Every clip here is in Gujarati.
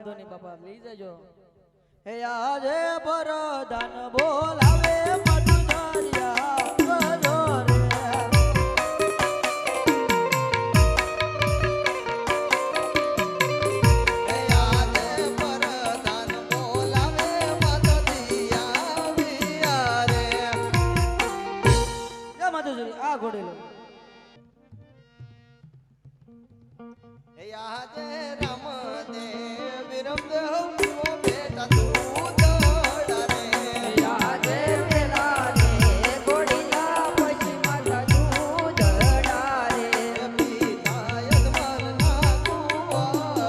ધોની બાપા લઈ જજો હે આજે પરદાન બોલાવે મધુધરિયા ગજો રે હે આજે પરદાન બોલાવે મધુધરિયા વિયા રે જય મધુસુરી આ ઘોડેલો હે આજે રામદેવ વિરમદેવ પીવો બેટા દૂધ ડારે આજે વેલા રે ઘોડીલા પછી માતા દૂધ ડારે પિતા યજમાન ના કુંવર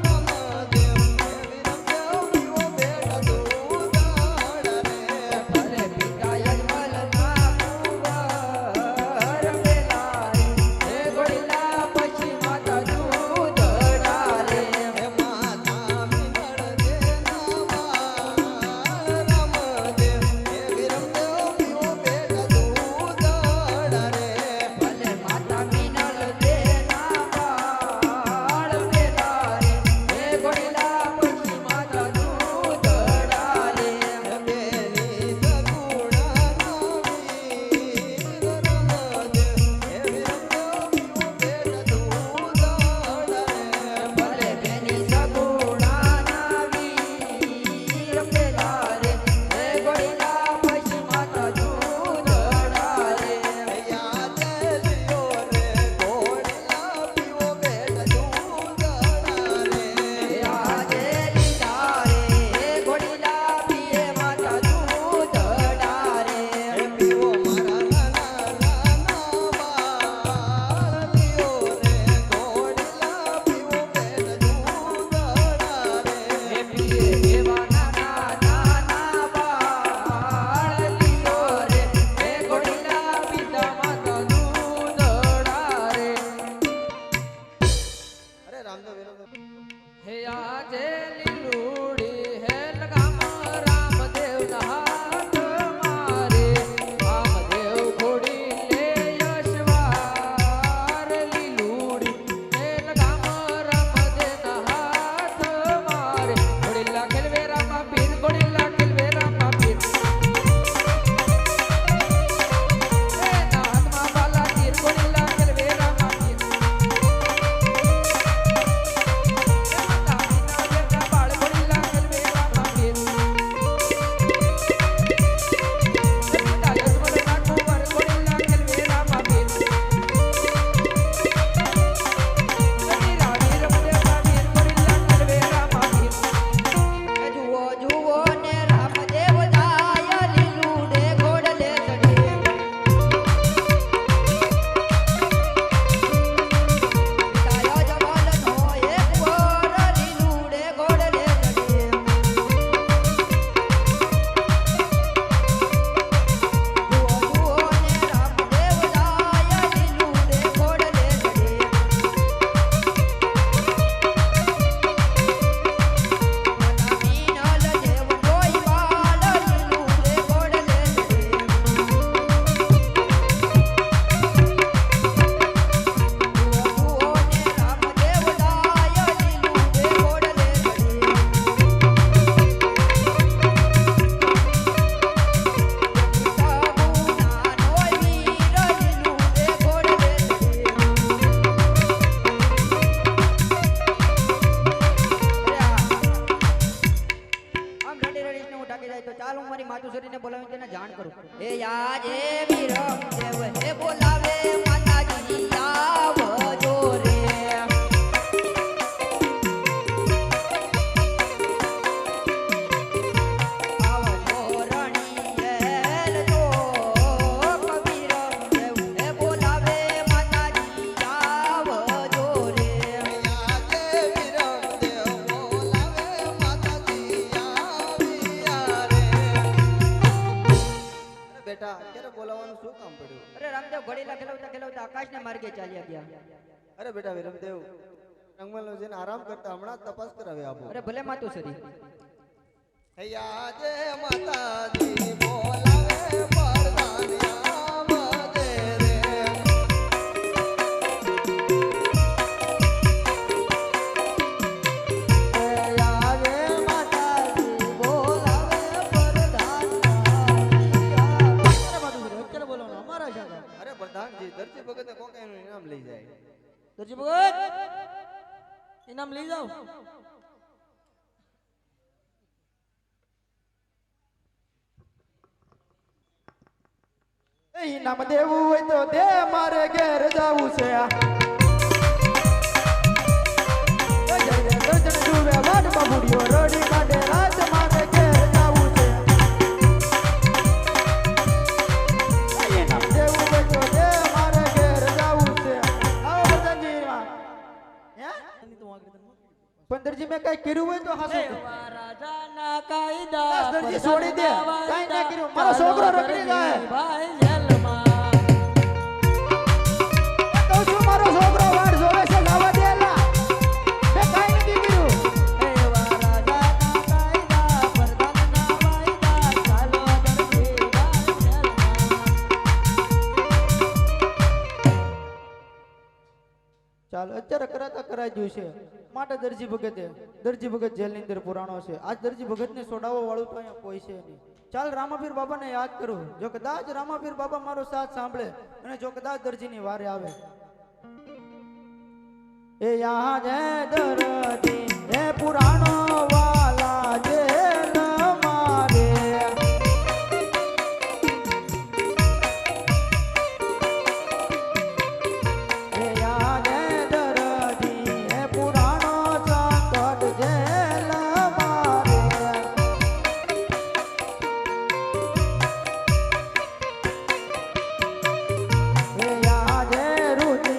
રામદેવ વિરમદેવ પીવો બેટા દૂધ ડારે ભલે પિતા યજમાન ના કુંવર વેલા રે ઘોડીલા પછી માતા દૂધ ડારે હે માતા મિનળ દેના રામદેવ હે વિરમદેવ પીવો બેટા દૂધ ડારે ભલે માતા મિનલ દેના બાળ વેલા રે ઘોડીલા પછી માતા દૂધ ડારે બેની સગુણા નવી રામદેવ હે વિરમદેવ પીવો બેટા દૂધ ડારે ભલે બેની સગુણા નાવી રમેલા રે ઘોડીલા પછી માતા દૂધ ડારે યાદ લ્યો રે ઘોડીલા પીવો બેટા દૂધ ડારે આજે લીધા રે ઘોડીલા પીએ માતા દૂધ ડારે પીવો મારા નાના બાળ લ્યો રે ઘોડીલા પીવો બેટા દૂધ ડારે પીએ એવા નાના નાના બાળ લીયો રે ઘોડીલા પીતા માતા દૂધ ડારે અરે રામદેવ વિરમદેવ હે આજે લીલુડી હે લગામ રામદેવ ના હાથ મારે રામદેવ ઘોડી લે યશવાર લીલુડી હે લગામ રામદેવ ના હાથ મારે ઘોડીલા ખેલવે રામા પીર ઘોડીલા ખેલવે રામા પીર હે ના હાથમાં બાલા તીર ઘોડીલા ખેલવે રામા પીર ચાલ હું મારી માતુશ્રીને બોલાવીને તેને જાણ કરું એ આજે વિરમ દેવ હે બોલાવે માતાજી આવજો રે આવજો રણીયેલ જો કબીરમ દેવ હે બોલાવે માતાજી આવજો રે આજે વિરમદેવ બોલાવે માતાજી આવ્યા રે બેટા અત્યારે બોલાવવાનું શું કામ પડ્યું અરે રામદેવ ઘડીલા ખેલવતા ખેલવતા આકાશને માર્ગે ચાલ્યા ગયા અરે બેટા વિરમદેવ રંગમલનો જઈને આરામ કરતા હમણાં જ તપાસ કરાવી આપો અરે ભલે માતુશ્રી હે આજે માતાજી બોલાવે પરદાનિયા મદે રે ઇનામ લઈ જાઓ. ઇનામ દેવું હોય તો દે, મારે ઘેર જાવું છે. દર્શન જુએ વાડ બાબુડીઓ રડી કાઢે રાત, મારે ઘેર જાવું છે. ઇનામ દેવું હોય તો દે, મારે ઘેર જાવું છે. આવો બધાજીમાં હે પંદરજી મેં કઈ કર્યું હોય તો હાસો રાજાના કાયદા દર્જી છોડી દે, કઈ ના કર્યું. મારો છોકરો રખડી જાય. ભાઈ જેલમાં કહું છું મારો છોકરો વાડ જોવે છે, લાવા દે લા. મેં કઈ નથી કર્યું. એવા રાજાના કાયદા પ્રધાનના વાયદા ચાલો દરજી ભાઈ જેલમાં. ચાલ અત્યારે કરાતા કરાઈ ગયું છે માટે દરજી ભગત જેલની અંદર પુરાણો છે. આજ દરજી ભગતને સોડાવવા વાળું તો અહીંયા કોઈ છે નહીં. ચાલ રામાપીર બાબાને યાદ કરું. જો કદાચ રામાપીર બાબા મારો સાથ સાંભળે અને જો કદાચ દરજીની વારે આવે. એ યા જય દરજી હે પુરાણો વાલા જેલ મારે. એ યા જય દરજી હે પુરાણો સંકટ જેલ મારે. એ યા જય રુચિ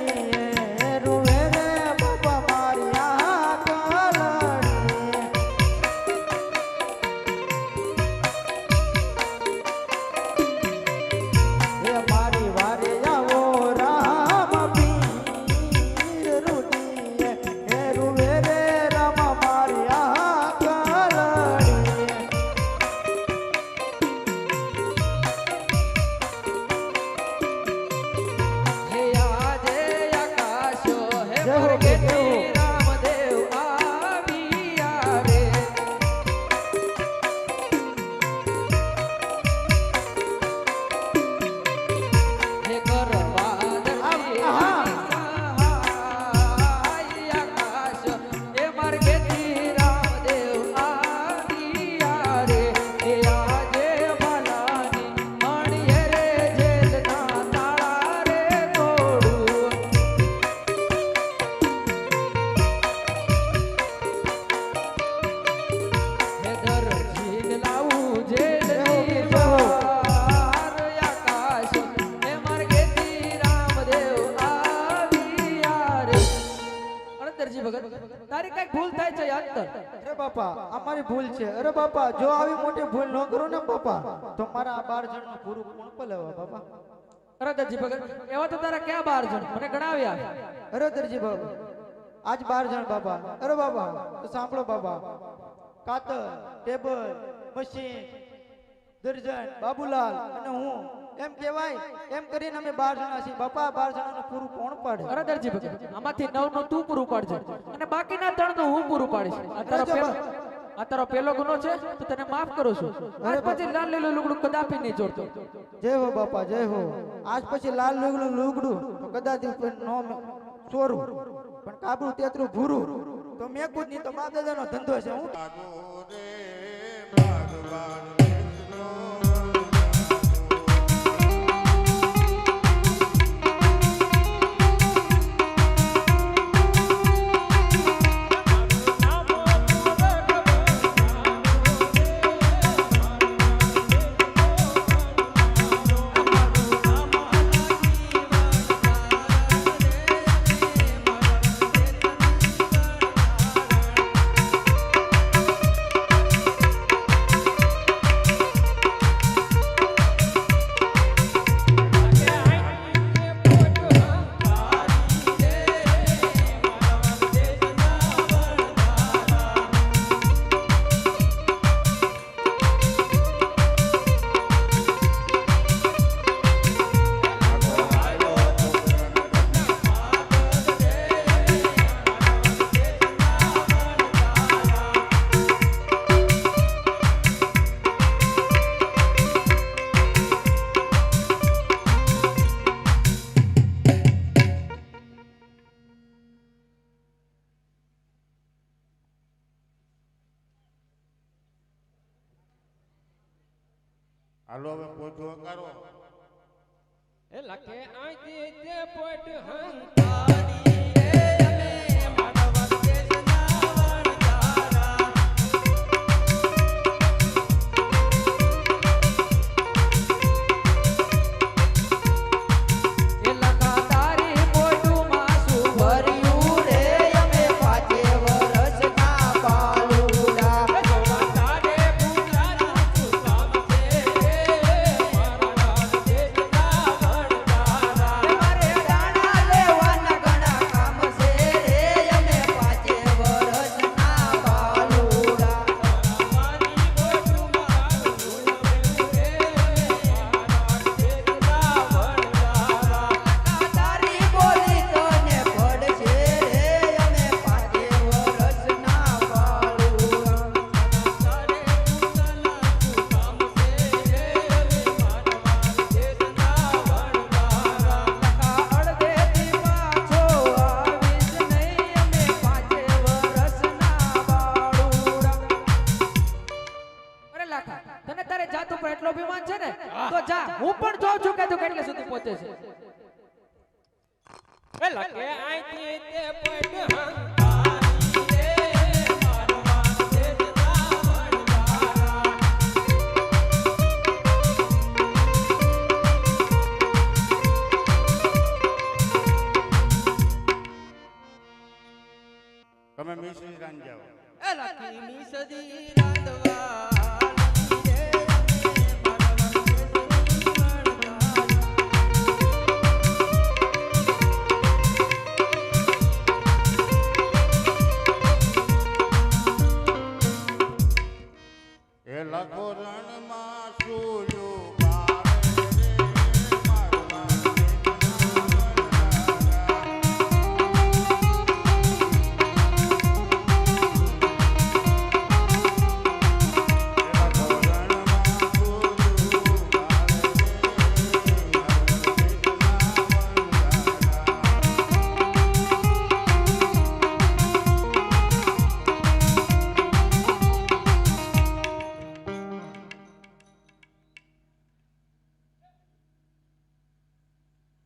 હે રૂવે રે બાબા મારી આંખ લડી. એ મારી વારે આવો રામ પીર રુચિ હે રૂવે રે રામ મારી આંખ લડી. હે આજે આકાશો હે જય હો, પ્રગતિ જય હો. રામદેવ આવ્યા રે. હે કરવા દરજી આહા. સહાય આકાશ હે પ્રગતિ રામદેવ આવ્યા રે. હે આજે ભલાની મણીએ રે જેલના તાળા રે તોડું. હે દરજીને લાવું જેલની બહાર આકાશ હે માર્ગેથી રામદેવ આવ્યા રે. અરે દરજી ભગત તારી કઈક ભૂલ થાય છે યાદ કર. અરે બાપા અમારી ભૂલ છે. અરે બાપા જો આવી મોટી ભૂલ ન કરું ને બાપા તો મારા આ 12 જણનું પૂરું કોણ પલાવે બાપા. અરે દરજી ભગત એવા તો તારા ક્યાં 12 જણ મને ગણાવ્યા. અરે દરજી બાબા આજ 12 જણ બાપા. અરે બાપા તો સાંભળો બાપા. કાતર ટેબલ મશીન દર્જન બાબુલાલ અને હું એમ કહેવાય એમ કરીને અમે 12 જણા છીએ બાપા. 12 જણાનું પૂરું કોણ પાડે. અરે દરજી ભગત આમાંથી 9 નું તું પૂરું પાડજે અને બાકીના 3 નું હું પૂરું પાડીશ. આ તારો પેલો ગુનો છે તો તને માફ કરું છું. આજ પછી લાલ લીલું લુગડું કદાપી નહીં જોડતો. જય હો બાપા જય હો. આજ પછી લાલ લુગડું તો કદાચ નો ચોરું પણ કાબરું તેતરું ભૂરું તો મેકું જ નહીં તો મા દાદાનો ધંધો છે. હું હાલો હવે પોચો કરો. એ લખે આંખી તે પોટ હંકારી રે અમે માનવ દેશના વણજારા. એ લખા તારી પોટુમાં શું ભર્યું રે અમે 5 વર્ષના બાલુડા. જોવા તારે પૂજાનું શું કામ છે મારા દેશના વણજારા. મારે દાણા લેવાના ઘણા કામ છે રે અમે 5 વર્ષના બાલુડા. મારી પોટુમાં શું ભર્યું રે મારા દેશના વણજારા. તારી બોલી તને પડશે રે અમે 5 વર્ષના બાલુડા. તારે પૂજાના શું કામ છે રે અમે માનવ દેશના વણજારા. અડધેથી પાછો આવીશ નહીં અમે 5 વર્ષના બાળુડા. અરે લાખા તને તારે જાત ઉપર એટલો અભિમાન છે ને તો જા હું પણ જોઉં છું કે તું કેટલે સુધી પહોંચે છે. એ લખે આઈથી તે પડ હંકારી રે મારવા દેશના વણજારા. તમે મિશ્રી રાન જાઓ. એ લખી મી સદી રાંધવાળી રે અમે માનવ દેશની વણજારા. એ લખો રણમાં સૂર્યો બારે રે મારવા દેશના વણજારા.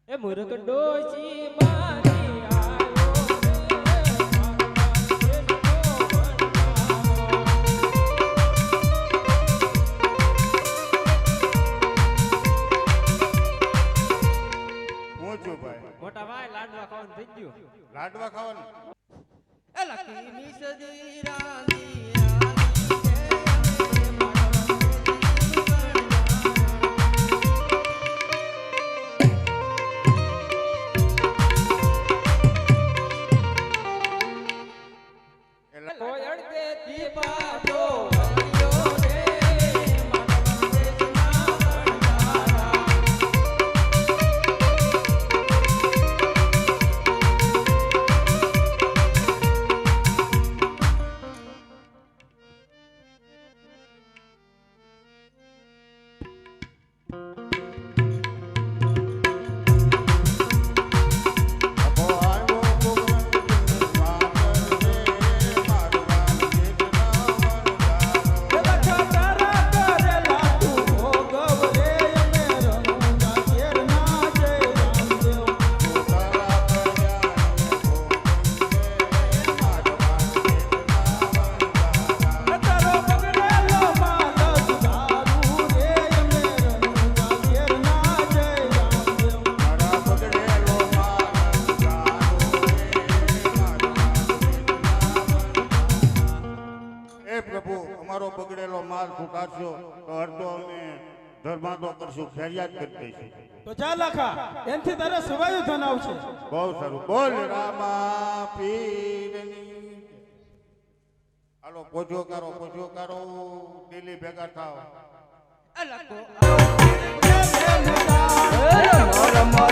એ મુરક ડોશી મારી આયો રે મારવા દેશનો વણજારો. હું છું ભાઈ. મોટા ભાઈ લાડવા ખાવાનું થઈ ગયું. લાડવા ખાવાનું. એ લખી મી સદી રાંધી આલી રે અમે માનવ દેશની વણજારા. એટલે કોઈ અડધેથી પાછો વળ્યો રે માનવ દેશના વણજારા. અબો આવ્યો કોકણ વાગર રે મારવા દેશના વણજારો. તારા ભજાનો ગોકુળ રે મારવા દેશના વણજારા. મારા બગડેલો માલ જાનો રે મારવા દેશના વણજારા. એ પ્રભુ અમારો બગડેલો માલ સુધારશો તો અડધો અમે ધર્માંતો કરશું, ફરિયાદ કરી દઈશું. તો જા લાખા એનથી તારે સવાયું ધન આવશે. બહુ સારું. બોલ રામા પીરની. હાલો પોજો કરો દિલ્હી ભેગા થાવ.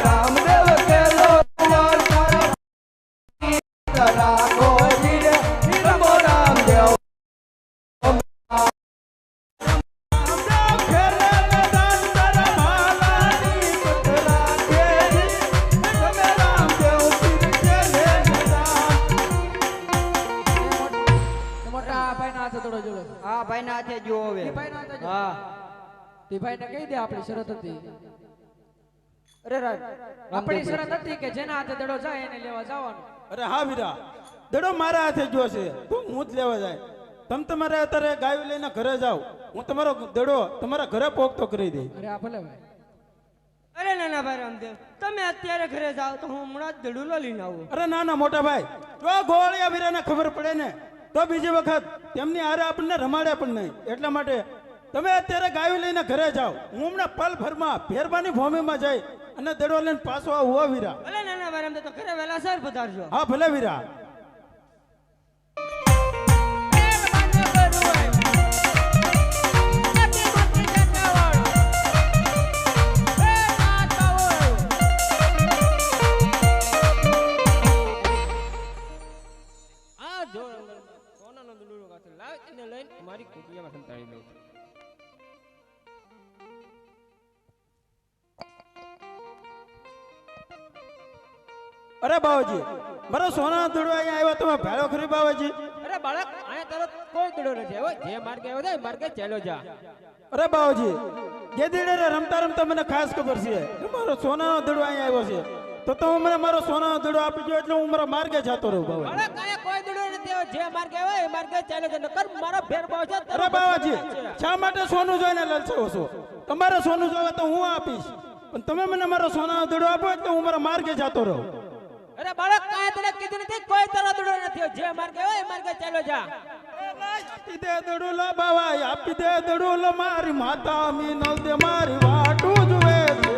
રામદેવ કેલો રાખો ધીરે રમો રામદેવ. મોટા ભાઈ ના હાથે થોડો જોડો. હા ભાઈ ના હાથે જો હવે ભાઈ ના હાથે જો. હા તે ભાઈને કહી દે આપણી શરત હતી. અરે રાજ આપણી શરત હતી કે જેના હાથે દડો જાય એને લેવા જવાનું. અરે હા વીરા, દડો મારા હાથે ગયો છે તો હું જ લેવા જાય. તમે તમારે અત્યારે ગાયું લઈને ઘરે જાઓ, હું તમારો દડો તમારા ઘરે પોગતો કરી દઈ. અરે આ ભલે ભાઈ. અરે નાના ભાઈ રામદેવ, તમે અત્યારે ઘરે જાઓ તો હું હમણાં જ દડુલો લઈને આવું. અરે ના ના મોટા ભાઈ, જો ગોળિયા વીરાને ખબર પડે ને તો બીજી વખત તેમની હારે આપણને રમાડે પણ નહીં. એટલા માટે તમે અત્યારે ગાયું લઈને ઘરે જાઓ, હું હમણાં પલ ભરમાં ફેરબાની ભૂમિમાં જઈ અને દડો લઈને પાછો આવું. હો વીરા. અરે નાના ભાઈ રામદેવ, તો ઘરે વહેલા સર પધારજો. હા ભલે વીરા. આ જો સોનાનો દડુલો કાતો લાવ, એને લઈને મારી કુટિયામાં સંતાડી દઉં. અરે બાવાજી, મારો સોના દડો અહીંયા આવ્યો, તમે ભેળો ખરી બાવાજી? અરે બાળક, અહીંયા તારો કોઈ દડો નથી આવ્યો. જે માર્ગે આવ્યો થાય એ માર્ગે ચાલ્યો જા. અરે બાવાજી, ગેદીડે રમતા રમતા મને ખાસ ખબર છે કે મારો સોનાનો દડો અહીંયા આવ્યો છે, તો તમે મને મારો સોનાનો દડો આપી દો એટલે હું મારા માર્ગે જતો રહું બાવાજી. બાળક, અહીંયા કોઈ દડો નથી આવ્યો. જે માર્ગે આવ્યો એ માર્ગે ચાલ્યો જા. નકર મારો ફેર ભાવ છે. અરે બાવાજી, શા માટે સોનું જોઈને લલચાવો છો? તમારે સોનું જોવે તો હું આપીશ, પણ તમે મને મારો સોનાનો દડો આપો એટલે હું મારા માર્ગે જતો રહું. અરે બાળક, કાંઈ તને કીધું નથી, કોઈ તારો દડો નથી આવ્યો. જે માર્ગે આવ્યો એ માર્ગે ચાલ્યો જા. આપી દે દડુલો બાવા, આપી દે દડુલો, મારી માતા મીનલ દે મારી વાટું જુએ છે.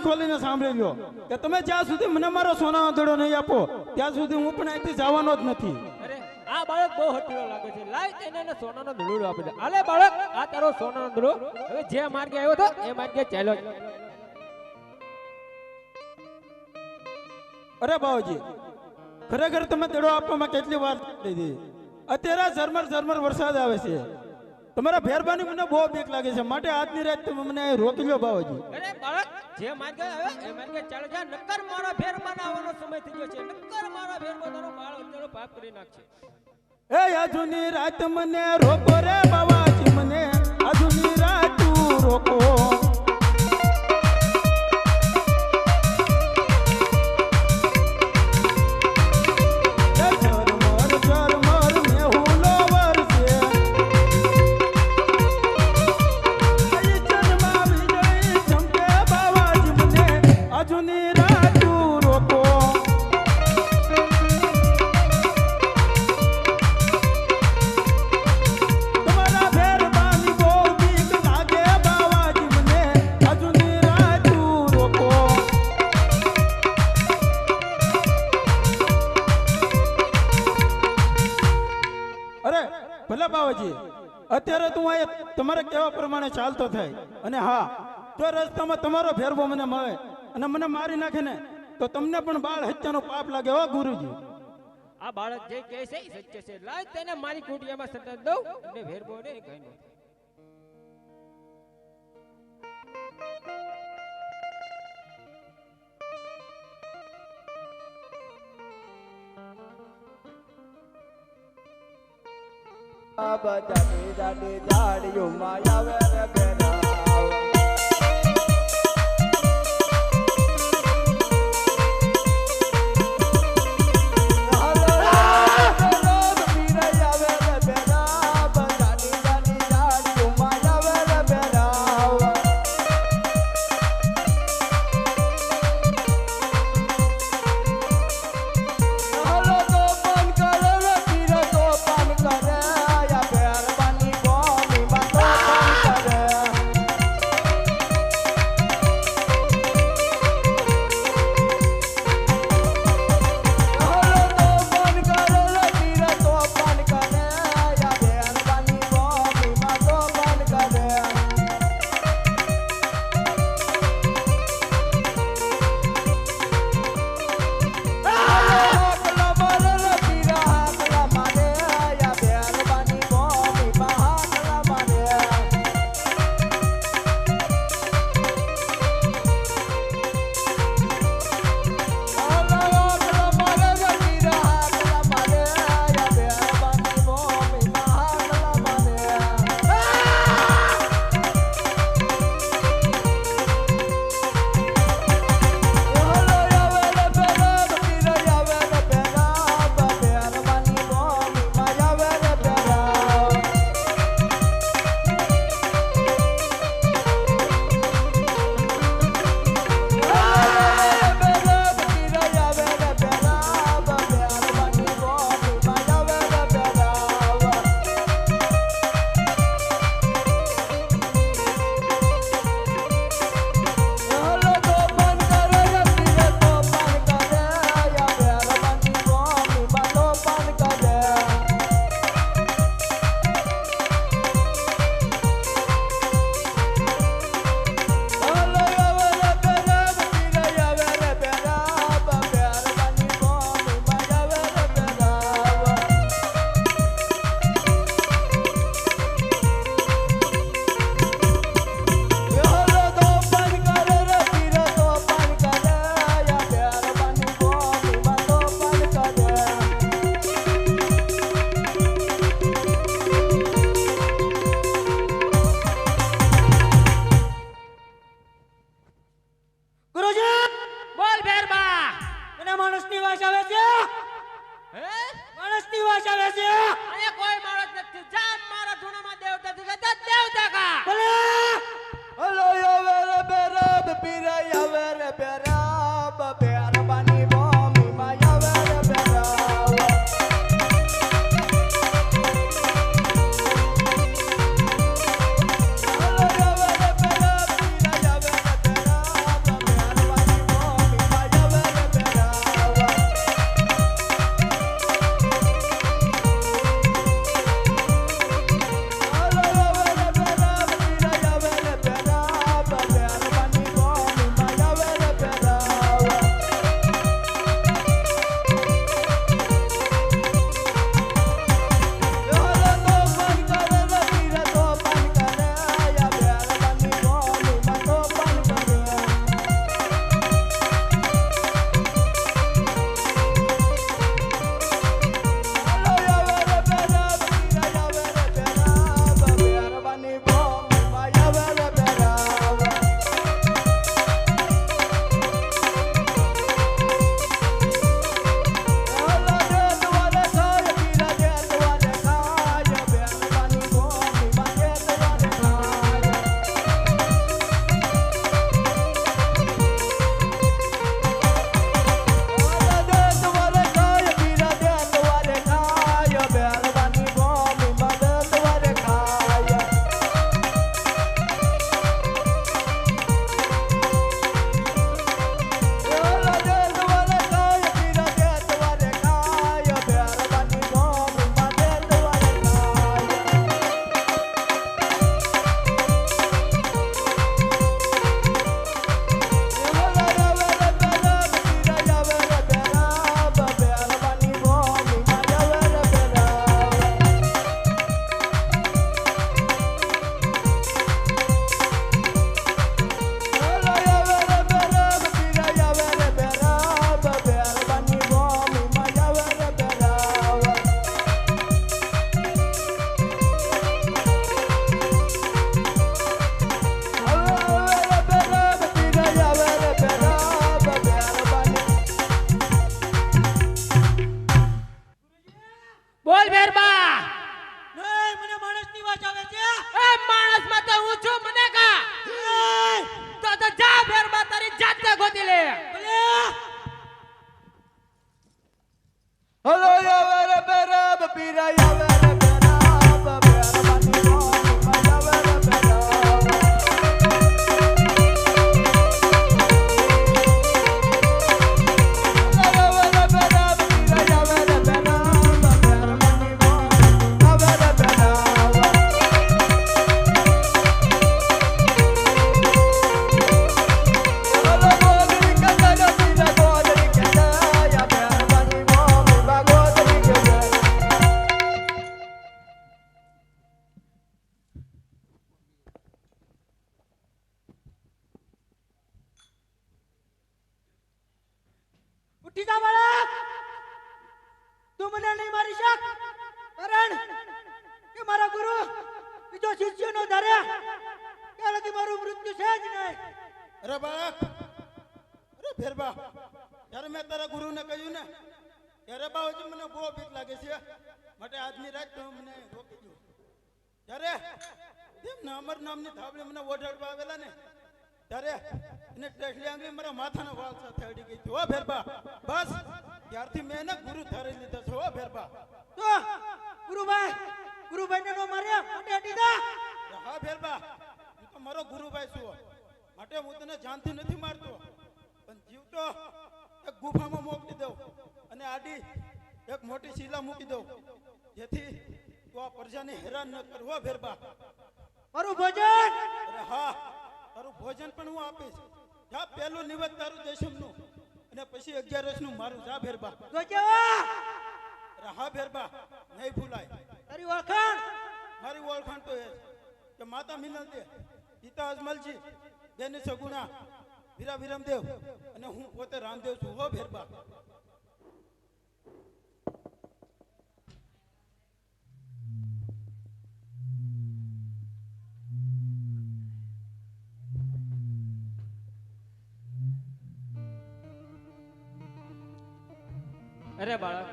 ખોલીને સાંભળી લો કે તમે જ્યાં સુધી મને મારો સોનાનો દડો નહીં આપો ત્યાં સુધી હું પણ અહીંથી જવાનો જ નથી. અરે આ બાળક બહુ હટીલો લાગે છે. લાવ તેને એને સોનાનો દડો આપી દે. આલે બાળક, આ તારો સોનાનો દડો. હવે જે માર્ગે આવ્યો તો એ માર્ગે ચાલ્યો. અરે બાવાજી, ખરેખર તમે દડો આપવામાં કેટલી વાર લીધી. અત્યારે ઝરમર ઝરમર વરસાદ આવે છે. તમારા ફેરબાની મને બહુ બીક લાગે છે, માટે આજની રાત તમે મને અહીં રોકી લો બાવાજી. અરે બાળક, જે માર્ગે આવ્યો એ માર્ગે ચાલ્યો જા. નક્કર મારા ફેરમાં આવવાનો સમય થઈ ગયો છે. નક્કર મારા ફેરમાં તારો બાળ અત્યારે પાપ કરી નાખશે. એ આજની રાત મને રોકો રે બાવાજી, મને આજની રાત રોકો. અત્યારે તું અહીંયા તમારે કેવા પ્રમાણે ચાલતો થાય, અને હા, જો રસ્તામાં તમારો ફેરવો મને મળે અને મને મારી નાખે ને તો તમને પણ બાળ હત્યાનો પાપ લાગે. હો ગુરુજી, આ બાળક જે કહે છે એ સત્ય છે. લાવ તેને મારી કુટિયામાં સતત દઉં અને ફેરવો ને કઈ નહીં. બજાની જાડી જાડીઓમાં આવે રે બેના. બોલ ભેરબા નહીં મને માણસની વાત આવે છે એ માણસ માં તો હું છું મને કા તો જા ભેરબા તારી જાતે ગોતી લે હલો યાવર બરાબ પીરા યાવર બરાબ બેરબાની મોમ યાવર બરાબ યાવર બરાબ પીરા યાવર બરાબ બેરબાની મોમ યાવર બરાબ હલો ગોદરી કદા પીરા ગોદરી કદા યા બેરબાની મોમ ગોદરી કદા ઉઠી જા બાળક તું મને નહીં મારી શક કારણ કે મારા ગુરુ બીજો શિષ્ય નો ધાર્યા ત્યારે મારું મૃત્યુ છે જ નહીં અરે બાળક અરે ફેરબા જ્યારે મેં તારા ગુરુને કહ્યું ને ત્યારે બાવજી મને બહુ બીક લાગે છે માટે આજની રાત તો મને રોકી દો ત્યારે તેમને અમર નામની થાબડી મને ઓઢાડવા આવેલા ને ત્યારે એને ટેકલી આંગળી મારા માથાના વાળ સાથે અડી ગઈ હતી. હો ફેરબા બસ ત્યારથી મેં એને ગુરુ ધારી લીધો છે. હો ફેરબા તો ગુરુભાઈને નો માર્યા માટે અડી જા. હા ફેરબા હું તો મારો ગુરુભાઈ છું માટે હું તને જાનથી નથી મારતો પણ જીવતો એક ગુફામાં મોકલી દઉં અને આડી એક મોટી શીલા મૂકી દઉં જેથી તું આ પ્રજાને હેરાન ન કરવો. ફેરબા મારું ભોજન અરે હા તારું ભોજન પણ હું આપીશ. જા પહેલું નિવેદ તારું દેશમનું અને પછી 11 નું મારું. જા ફેરબા અરે હા ફેરબા નહીં ભૂલાય. તારી ઓળખાણ મારી ઓળખાણ તો એ કે માતા મિનલ દે પિતા અજમલજી બેની સગુણા વીરા વિરમદેવ અને હું પોતે રામદેવ છું. હો ફેરબા અરે બાળક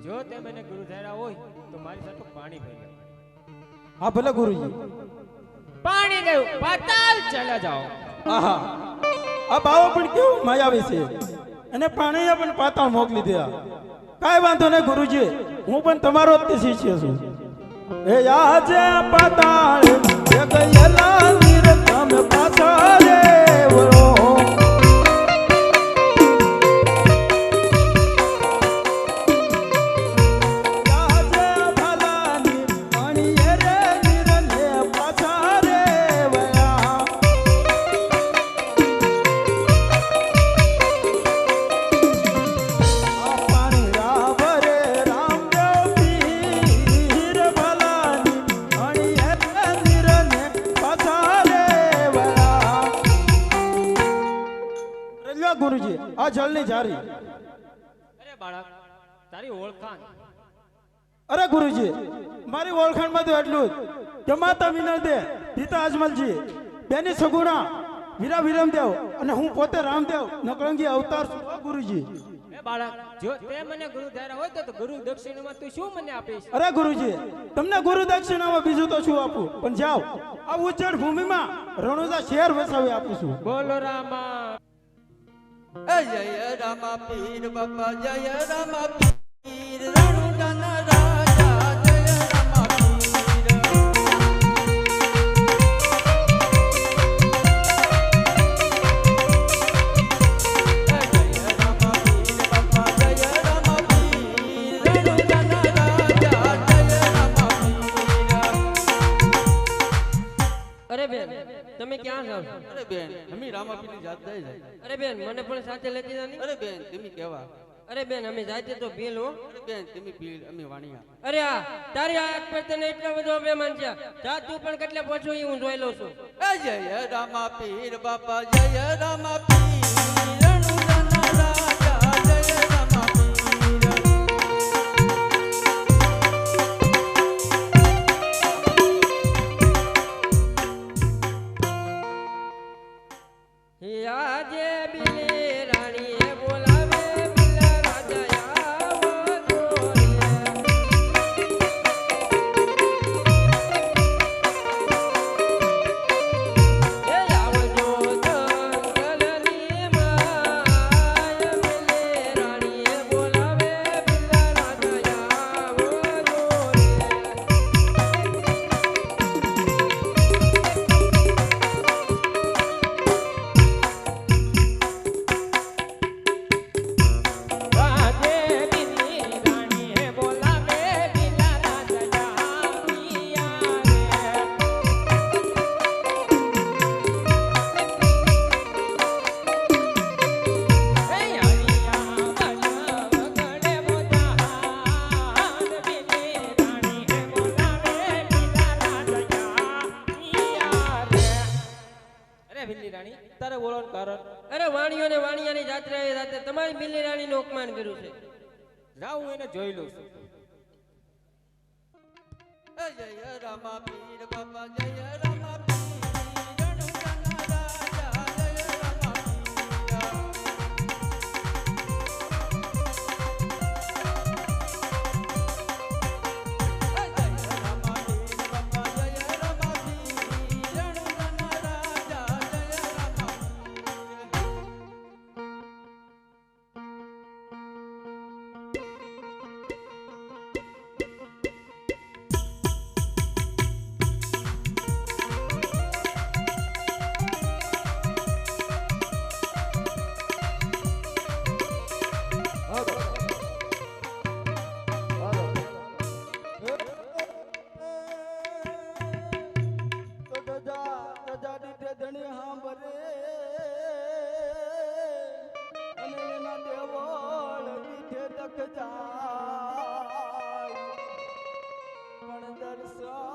જો તે મને ગુરુ ધાર્યા હોય તો મારી સાથે પાણી ભરી લે. હા ભલે ગુરુજી. પાણી ગયું પાતાલ ચાલ્યા જાઓ. આહા આ બાવો પણ કેવું માયાવી છે અને પાણીએ પણ પાતાળ મોકલી દીધા. કાંઈ વાંધો નહીં ગુરુજી હું પણ તમારો જ શિષ્ય છું. એ આજે પાતાળ એ ગયેલા વીર તમે પાછા રે વળો. ગુરુજી આ જળની જારી. અરે બાળક તારી ઓળખાણ. અરે ગુરુજી મારી ઓળખાણમાં તો એટલું જ કે માતા મિનલ દે પિતા અજમલજી બેની સગુણા વીરા વિરમદેવ અને હું પોતે રામદેવ નકળંગી અવતાર છું. ગુરુજી એ બાળક જો તે મને ગુરુ ધાર્યા હોય તો ગુરુ દક્ષિણામાં તું શું મને આપીશ? અરે ગુરુજી તમને ગુરુ દક્ષિણામાં બીજું તો શું આપું પણ જાઓ આ ઉજ્જડ ભૂમિમાં રણુજા શહેર વસાવી આપું છું. બોલો રામા. જય રામા પીર બાપા જય રામા પીર રણુજાના રાજા જય રામા પીર. જય રામા પીર બાપા જય રામા પીર રણુજાના રાજા જય રામા પીર. અરે બેન તમે ક્યાં જાવ છો? અરે બેન અમે રામાપીરની જાત દઈ જાય. અરે બેન મને પણ સાથે લેતી જાની. અરે બેન તમે કેવા? અરે બેન અમે જાતે તો ભીલ હો. અરે બેન તમે પીર અમે વાણિયા. અરે આ તારી આંખ પર તને એટલો બધો અભિમાન છે. જા તું પણ કેટલે પહોંચો એ હું જોઈ લઉં છું. જય રામા પીર બાપા જય રામા પીર રણુજાના રાજા જય રામા પીર. આજે બિલે રાણીએ બોલાવે બિલા રાજા આવો તો રે. બોલાવવાનું કારણ અરે વાણીઓ ને વાણિયાની જાત્રાએ જાતે તમારી મિલી રાણીનું અપમાન કર્યું છે. જાઉં હું એને જોઈ લઉં છું. જય રામા પીર બાપા જય રામા પીર રણુજાના રાજા જય રામા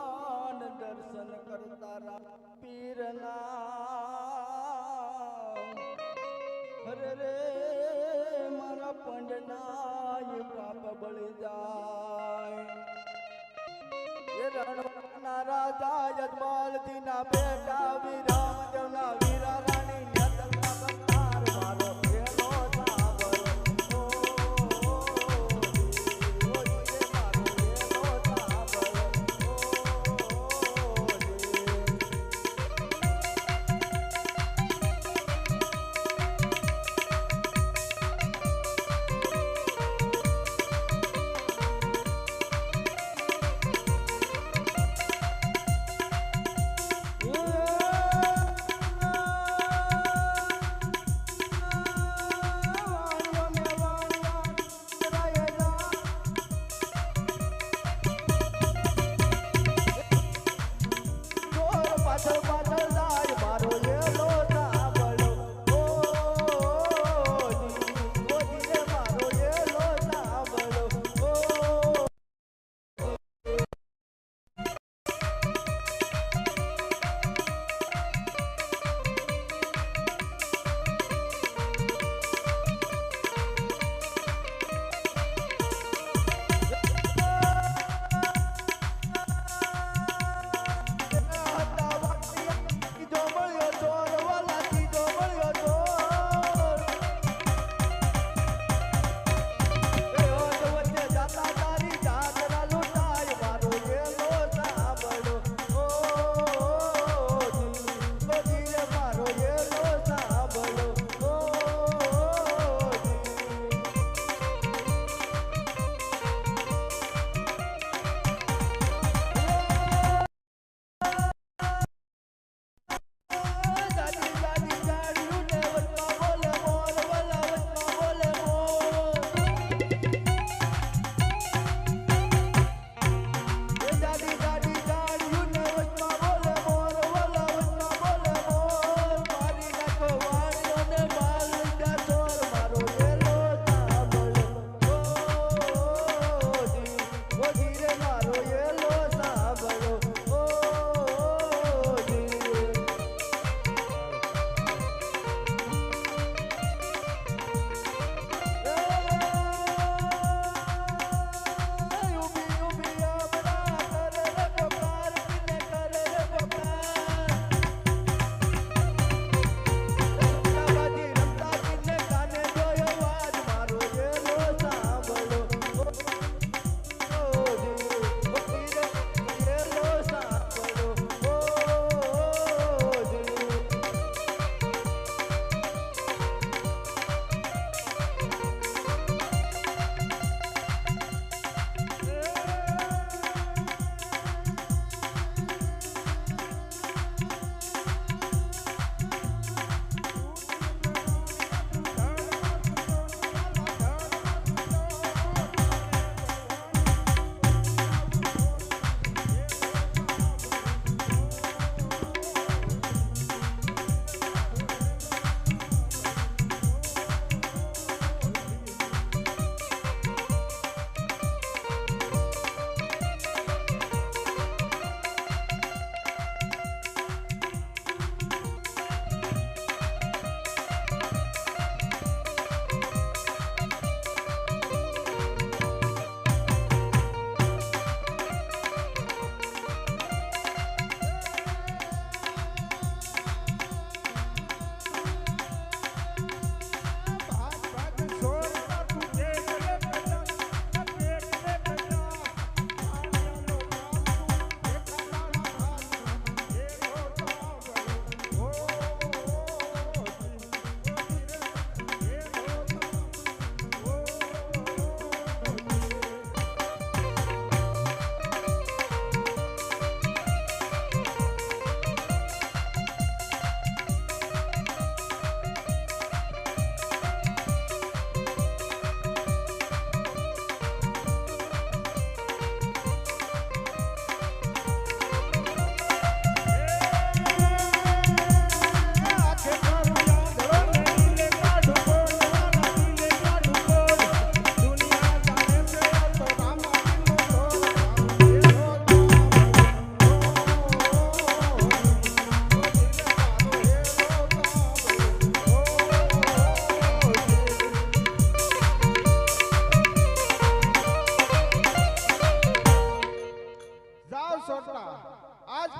દર્શન કરતા રામ પીરના હરે રે મારા પંડના પાપ બળી જાય એ રણના રાજા યજમાલજી ના બેટા વિરામદેવ ના વીરા રાણી નેતરના બંધાર મારો ભેલો સાંભળો એ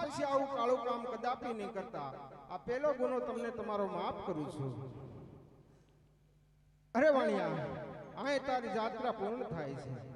પછી આવું કાળું કામ કદાપી નહીં કરતા. આ પહેલો ગુનો તમને તમારો માફ કરું છું. અરે વાણિયા, અહીં તારી જાત્રા પૂર્ણ થાય છે.